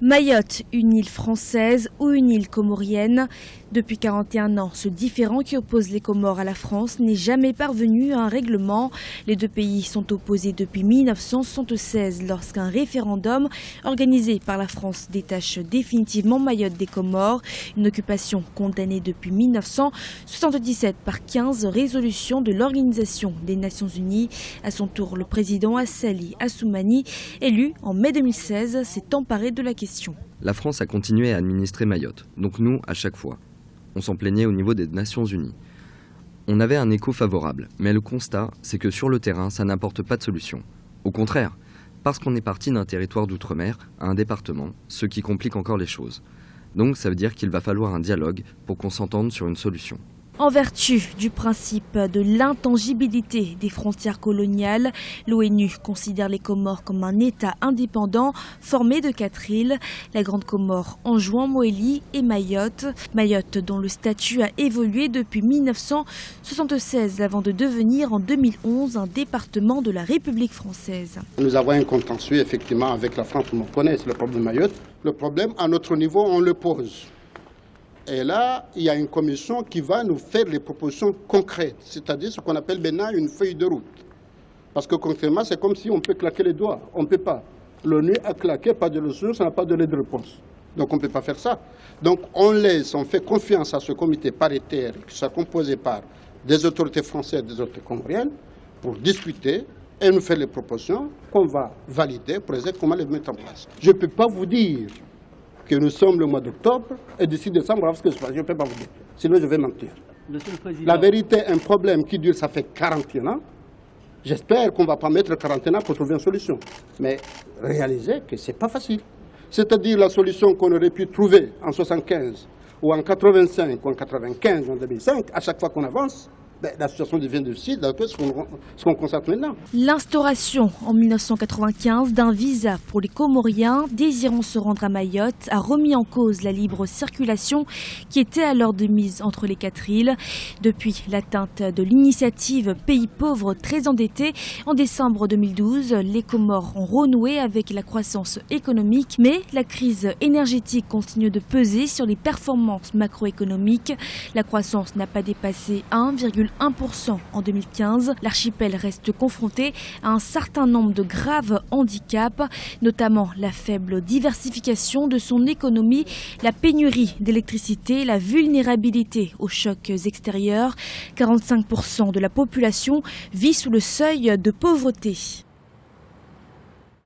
Mayotte, une île française ou une île comorienne. Depuis 41 ans, ce différend qui oppose les Comores à la France n'est jamais parvenu à un règlement. Les deux pays sont opposés depuis 1976 lorsqu'un référendum organisé par la France détache définitivement Mayotte des Comores. Une occupation condamnée depuis 1977 par 15 résolutions de l'Organisation des Nations Unies. À son tour, le président Assali Assoumani, élu en mai 2016, s'est emparé de la question. La France a continué à administrer Mayotte, donc nous, à chaque fois. On s'en plaignait au niveau des Nations Unies. On avait un écho favorable, mais le constat, c'est que sur le terrain, ça n'apporte pas de solution. Au contraire, parce qu'on est parti d'un territoire d'outre-mer à un département, ce qui complique encore les choses. Donc ça veut dire qu'il va falloir un dialogue pour qu'on s'entende sur une solution. En vertu du principe de l'intangibilité des frontières coloniales, l'ONU considère les Comores comme un État indépendant formé de 4 îles, la Grande Comore, Anjouan, Mohéli et Mayotte. Mayotte dont le statut a évolué depuis 1976 avant de devenir en 2011 un département de la République française. Nous avons un contentieux effectivement avec la France, on connaît, c'est le problème de Mayotte. Le problème à notre niveau, on le pose. Et là, il y a une commission qui va nous faire les propositions concrètes, c'est-à-dire ce qu'on appelle maintenant une feuille de route. Parce que concrètement, c'est comme si on peut claquer les doigts. On ne peut pas. L'ONU a claqué, pas de ressources, ça n'a pas donné de réponse. Donc on ne peut pas faire ça. Donc on fait confiance à ce comité paritaire qui sera composé par des autorités françaises et des autorités comoriennes pour discuter et nous faire les propositions qu'on va valider pour essayer comment les mettre en place. Je ne peux pas vous dire que nous sommes le mois d'octobre et d'ici décembre, voilà ce que se passe. Je ne peux pas vous dire. Sinon, je vais mentir. La vérité, un problème qui dure, ça fait 41 ans. J'espère qu'on ne va pas mettre 41 ans pour trouver une solution. Mais réalisez que ce n'est pas facile. C'est-à-dire la solution qu'on aurait pu trouver en 1975 ou en 85 ou en 95 ou en 2005, à chaque fois qu'on avance, la situation devient difficile, ce qu'on constate maintenant. L'instauration en 1995 d'un visa pour les Comoriens désirant se rendre à Mayotte a remis en cause la libre circulation qui était alors de mise entre les 4 îles. Depuis l'atteinte de l'initiative Pays pauvres très endettés en décembre 2012, les Comores ont renoué avec la croissance économique, mais la crise énergétique continue de peser sur les performances macroéconomiques. La croissance n'a pas dépassé 1,1% en 2015. L'archipel reste confronté à un certain nombre de graves handicaps, notamment la faible diversification de son économie, la pénurie d'électricité, la vulnérabilité aux chocs extérieurs. 45% de la population vit sous le seuil de pauvreté.